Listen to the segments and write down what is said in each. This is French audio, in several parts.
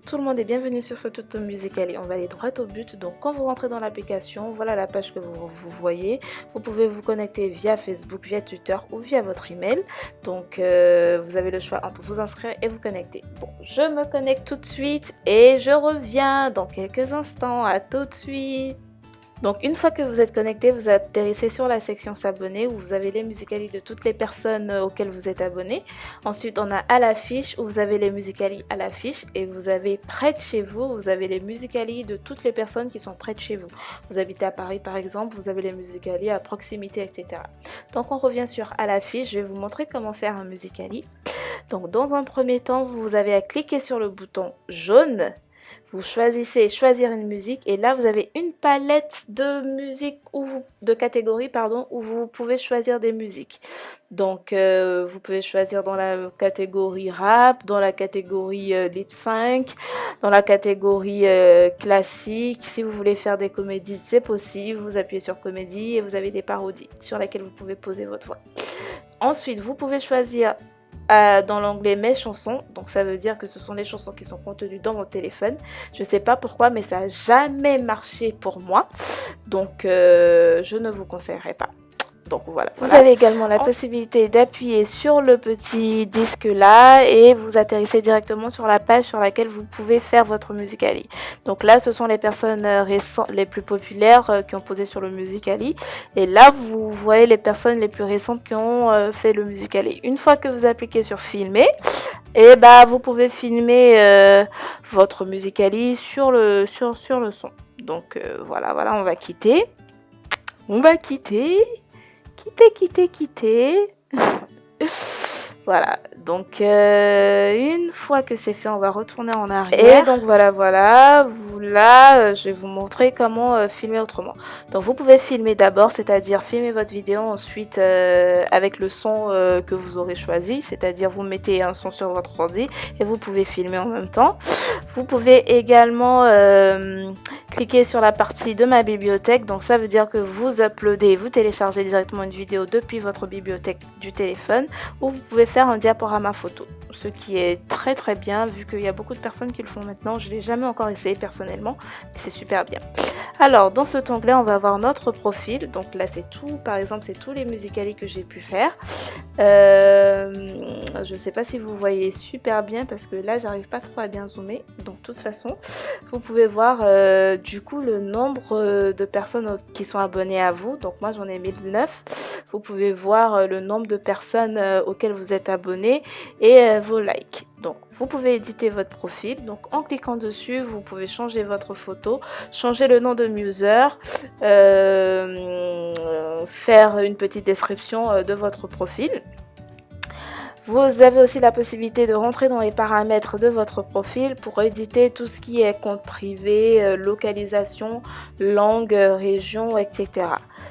tout le monde et bienvenue sur ce tuto musical et on va aller droit au but. Donc quand vous rentrez dans l'application, voilà la page que vous voyez. Vous pouvez vous connecter via Facebook, via Twitter ou via votre email. Donc vous avez le choix entre vous inscrire et vous connecter. Bon, je me connecte tout de suite et je reviens dans quelques instants. À tout de suite. Donc une fois que vous êtes connecté, vous atterrissez sur la section s'abonner où vous avez les musicali de toutes les personnes auxquelles vous êtes abonné. Ensuite on a à l'affiche où vous avez les musicali à l'affiche et vous avez près de chez vous, vous avez les musicali de toutes les personnes qui sont près de chez vous. Vous habitez à Paris par exemple, vous avez les musicali à proximité, etc. Donc on revient sur à l'affiche, je vais vous montrer comment faire un musicali. Donc dans un premier temps, vous avez à cliquer sur le bouton jaune. Vous choisissez choisir une musique et là vous avez une palette de musique de catégories où vous pouvez choisir des musiques. Donc vous pouvez choisir dans la catégorie rap, dans la catégorie lip sync, dans la catégorie classique. Si vous voulez faire des comédies, c'est possible. Vous appuyez sur comédie et vous avez des parodies sur lesquelles vous pouvez poser votre voix. Ensuite, vous pouvez choisir dans l'onglet mes chansons, donc ça veut dire que ce sont les chansons qui sont contenues dans mon téléphone. Je sais pas pourquoi mais ça n'a jamais marché pour moi, donc je ne vous conseillerais pas. Donc voilà. Vous avez également la possibilité d'appuyer sur le petit disque là et vous atterrissez directement sur la page sur laquelle vous pouvez faire votre musicali. Donc là ce sont les personnes récentes, les plus populaires qui ont posé sur le musicali et là vous voyez les personnes les plus récentes qui ont fait le musicali. Une fois que vous appliquez sur filmer, et bah vous pouvez filmer votre musicali sur le son. Donc voilà, on va quitter. Quitter. Voilà, donc une fois que c'est fait, on va retourner en arrière. Et donc voilà, là, je vais vous montrer comment filmer autrement. Donc vous pouvez filmer d'abord, c'est-à-dire filmer votre vidéo, ensuite avec le son que vous aurez choisi, c'est-à-dire vous mettez un son sur votre ordi et vous pouvez filmer en même temps. Vous pouvez également cliquez sur la partie de ma bibliothèque, donc ça veut dire que vous uploadez, vous téléchargez directement une vidéo depuis votre bibliothèque du téléphone ou vous pouvez faire un diaporama photo, ce qui est très bien vu qu'il y a beaucoup de personnes qui le font maintenant. Je l'ai jamais encore essayé personnellement, mais c'est super bien. Alors dans cet onglet on va avoir notre profil, donc là c'est tout, par exemple c'est tous les musicali que j'ai pu faire. Je sais pas si vous voyez super bien parce que là j'arrive pas trop à bien zoomer, donc de toute façon vous pouvez voir du coup le nombre de personnes qui sont abonnées à vous. Donc moi j'en ai 1009. Vous pouvez voir le nombre de personnes auxquelles vous êtes abonné et vos likes. Donc vous pouvez éditer votre profil, donc en cliquant dessus vous pouvez changer votre photo, changer le nom de muser, faire une petite description de votre profil. Vous avez aussi la possibilité de rentrer dans les paramètres de votre profil pour éditer tout ce qui est compte privé, localisation, langue, région, etc.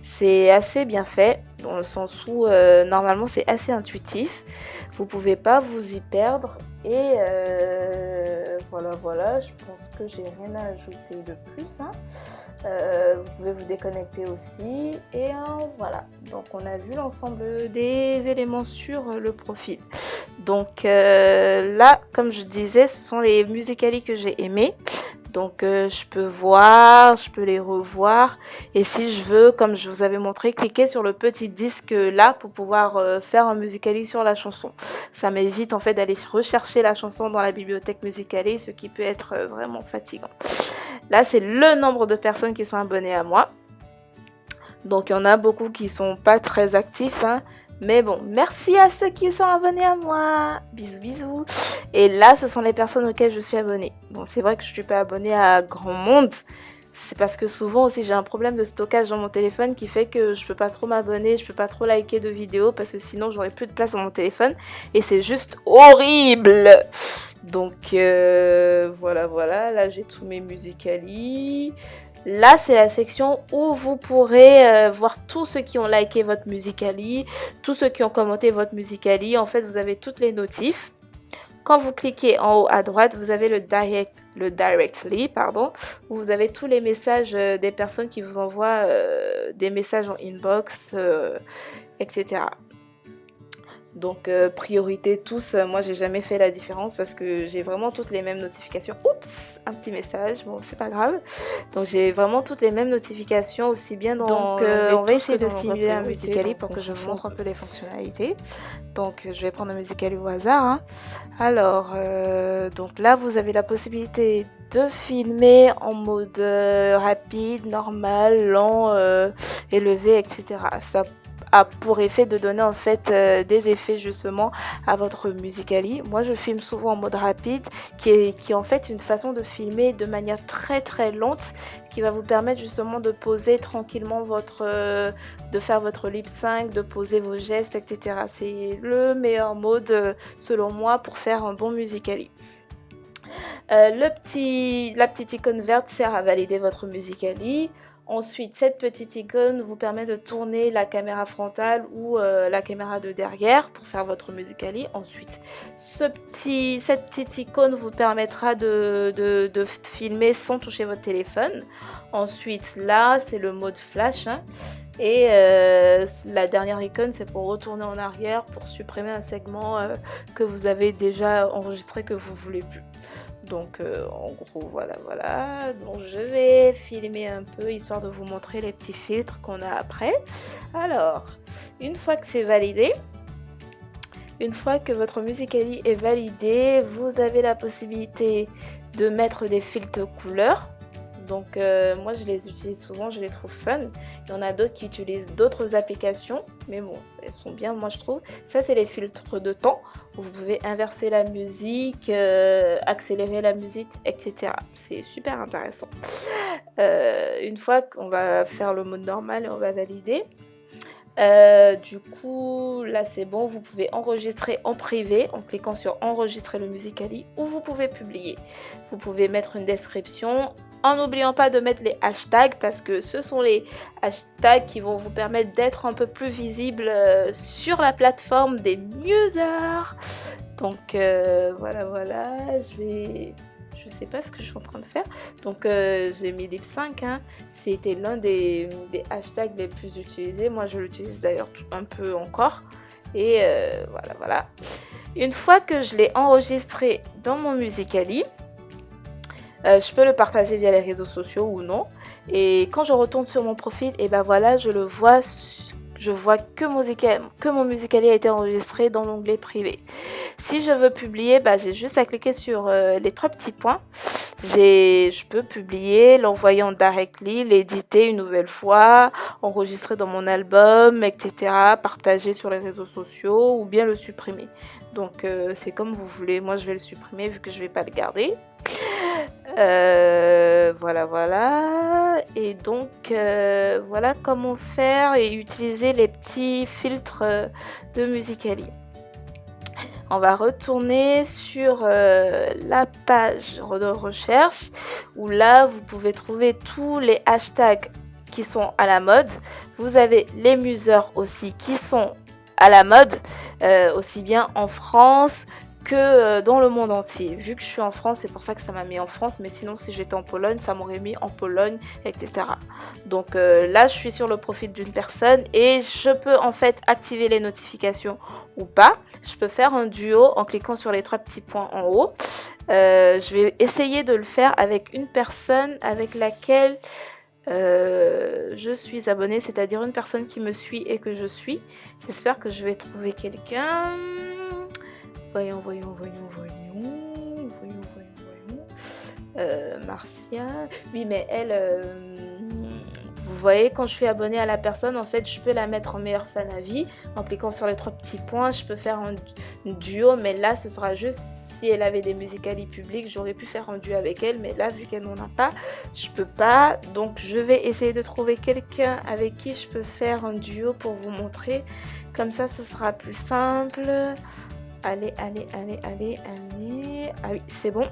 C'est assez bien fait dans le sens où normalement c'est assez intuitif. Vous pouvez pas vous y perdre et voilà, je pense que j'ai rien à ajouter de plus. Vous pouvez vous déconnecter aussi et voilà, donc on a vu l'ensemble des éléments sur le profil. Donc là comme je disais, ce sont les musicali que j'ai aimés. Donc je peux voir, je peux les revoir et si je veux, comme je vous avais montré, cliquer sur le petit disque là pour pouvoir faire un musicali sur la chanson. Ça m'évite en fait d'aller rechercher la chanson dans la bibliothèque musicali, ce qui peut être vraiment fatigant. Là c'est le nombre de personnes qui sont abonnées à moi. Donc il y en a beaucoup qui sont pas très actifs, mais bon, merci à ceux qui sont abonnés à moi. Bisous. Et là, ce sont les personnes auxquelles je suis abonnée. Bon, c'est vrai que je suis pas abonnée à grand monde. C'est parce que souvent aussi j'ai un problème de stockage dans mon téléphone qui fait que je peux pas trop m'abonner, je peux pas trop liker de vidéos parce que sinon j'aurais plus de place dans mon téléphone et c'est juste horrible. Donc voilà, là j'ai tous mes musicali. Là, c'est la section où vous pourrez voir tous ceux qui ont liké votre musicali, tous ceux qui ont commenté votre musicali. En fait, vous avez toutes les notifs. Quand vous cliquez en haut à droite, vous avez le directly, où vous avez tous les messages des personnes qui vous envoient des messages en inbox, etc. Donc priorité tous, moi j'ai jamais fait la différence parce que j'ai vraiment toutes les mêmes notifications. Oups, un petit message, bon c'est pas grave. Donc j'ai vraiment toutes les mêmes notifications aussi bien dans l'onglet on va tous que essayer de dans l'onglet simuler un priorité. Musical.ly Donc pour en que je vous fonction montre un de... peu les fonctionnalités. Donc je vais prendre un Musical.ly au hasard, hein. Alors, donc là vous avez la possibilité de filmer en mode rapide, normal, lent, élevé, etc. Ça a pour effet de donner en fait des effets justement à votre Musical.ly. Moi je filme souvent en mode rapide qui est en fait une façon de filmer de manière très très lente qui va vous permettre justement de poser tranquillement de faire votre lip sync, de poser vos gestes, etc. C'est le meilleur mode selon moi pour faire un bon Musical.ly. La petite icône verte sert à valider votre Musical.ly. Ensuite, cette petite icône vous permet de tourner la caméra frontale ou la caméra de derrière pour faire votre Musical.ly. Ensuite, cette petite icône vous permettra de filmer sans toucher votre téléphone. Ensuite, là, c'est le mode flash, hein. Et la dernière icône, c'est pour retourner en arrière, pour supprimer un segment que vous avez déjà enregistré que vous voulez plus. Donc en gros voilà, donc je vais filmer un peu histoire de vous montrer les petits filtres qu'on a après. Alors une fois que c'est validé, une fois que votre Musical.ly est validé, vous avez la possibilité de mettre des filtres couleurs. Donc moi je les utilise souvent, je les trouve fun. Il y en a d'autres qui utilisent d'autres applications, mais bon, elles sont bien moi je trouve. Ça c'est les filtres de temps, où vous pouvez inverser la musique, accélérer la musique, etc. C'est super intéressant. Une fois qu'on va faire le mode normal et on va valider, du coup là c'est bon, vous pouvez enregistrer en privé en cliquant sur enregistrer le Musical.ly ou vous pouvez publier. Vous pouvez mettre une description en n'oubliant pas de mettre les hashtags parce que ce sont les hashtags qui vont vous permettre d'être un peu plus visible sur la plateforme des users. Donc voilà, je sais pas ce que je suis en train de faire. Donc j'ai mis lip sync, hein. C'était l'un des hashtags les plus utilisés. Moi je l'utilise d'ailleurs un peu encore. Et voilà. Une fois que je l'ai enregistré dans mon Musical.ly, je peux le partager via les réseaux sociaux ou non. Et quand je retourne sur mon profil, et ben voilà, je vois que mon Musical.ly a été enregistré dans l'onglet privé. Si je veux publier, j'ai juste à cliquer sur les trois petits points. Je peux publier, l'envoyer en directly, l'éditer une nouvelle fois, enregistrer dans mon album, etc. Partager sur les réseaux sociaux ou bien le supprimer. Donc c'est comme vous voulez. Moi je vais le supprimer vu que je vais pas le garder. Voilà. Et donc voilà comment faire et utiliser les petits filtres de Musical.ly. On va retourner sur la page de recherche où là vous pouvez trouver tous les hashtags qui sont à la mode. Vous avez les museurs aussi qui sont à la mode, aussi bien en France que dans le monde entier. Vu que je suis en France, c'est pour ça que ça m'a mis en France, mais sinon si j'étais en Pologne, ça m'aurait mis en Pologne, etc. Donc là, je suis sur le profil d'une personne et je peux en fait activer les notifications ou pas. Je peux faire un duo en cliquant sur les trois petits points en haut. Je vais essayer de le faire avec une personne avec laquelle je suis abonnée, c'est-à-dire une personne qui me suit et que je suis. J'espère que je vais trouver quelqu'un. Voyons. Marcia. Oui, mais elle, vous voyez, quand je suis abonnée à la personne, en fait, je peux la mettre en meilleure fan à vie. En cliquant sur les trois petits points, je peux faire un duo, mais là, ce sera juste si elle avait des Musical.ly publics, j'aurais pu faire un duo avec elle, mais là, vu qu'elle n'en a pas, je peux pas. Donc, je vais essayer de trouver quelqu'un avec qui je peux faire un duo pour vous montrer. Comme ça, ce sera plus simple. Allez. Ah oui, c'est bon.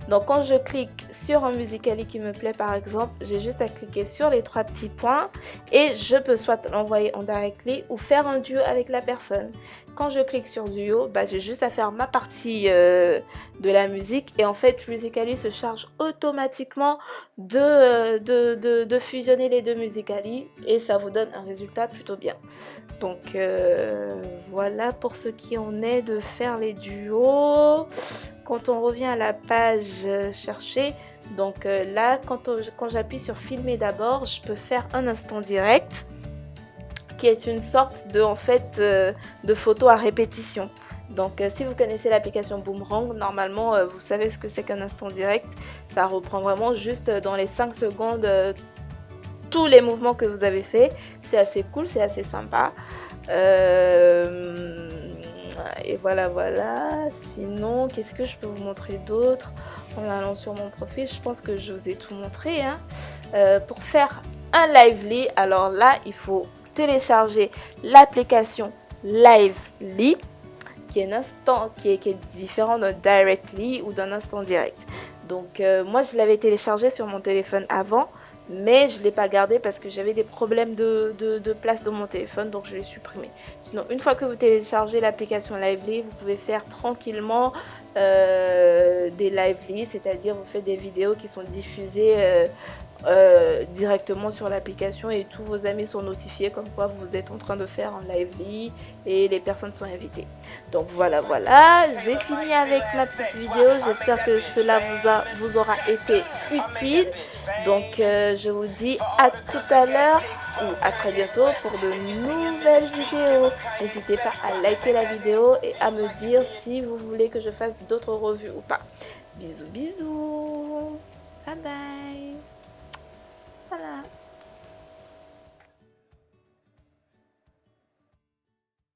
Donc quand je clique sur un Musical.ly qui me plaît par exemple, j'ai juste à cliquer sur les 3 petits points et je peux soit l'envoyer en directly ou faire un duo avec la personne. Quand je clique sur duo, j'ai juste à faire ma partie de la musique et en fait Musical.ly se charge automatiquement de fusionner les deux Musical.ly et ça vous donne un résultat plutôt bien. Donc voilà pour ce qui en est de faire les duos. Quand on revient à la page chercher, donc là quand j'appuie sur filmer d'abord, je peux faire un instant direct qui est une sorte de photo à répétition. Donc si vous connaissez l'application Boomerang, normalement vous savez ce que c'est qu'un instant direct. Ça reprend vraiment juste dans les 5 secondes tous les mouvements que vous avez fait. C'est assez cool, c'est assez sympa. Et voilà. Sinon, qu'est-ce que je peux vous montrer d'autre en allant sur mon profil? Je pense que je vous ai tout montré. Pour faire un Lively, alors là, il faut télécharger l'application Lively, qui est différent d'un Directly ou d'un instant direct. Donc moi, je l'avais téléchargé sur mon téléphone avant, mais je ne l'ai pas gardé parce que j'avais des problèmes de place dans mon téléphone, donc je l'ai supprimé. Sinon, une fois que vous téléchargez l'application Lively, vous pouvez faire tranquillement des Lively, c'est-à-dire vous faites des vidéos qui sont diffusées directement sur l'application et tous vos amis sont notifiés comme quoi vous êtes en train de faire un Lively et les personnes sont invitées. Donc voilà, j'ai fini avec ma petite vidéo. J'espère que cela vous aura été utile. Donc je vous dis à tout à l'heure ou à très bientôt pour de nouvelles vidéos. N'hésitez pas à liker la vidéo et à me dire si vous voulez que je fasse d'autres revues ou pas. Bisous. Bye bye. Voilà.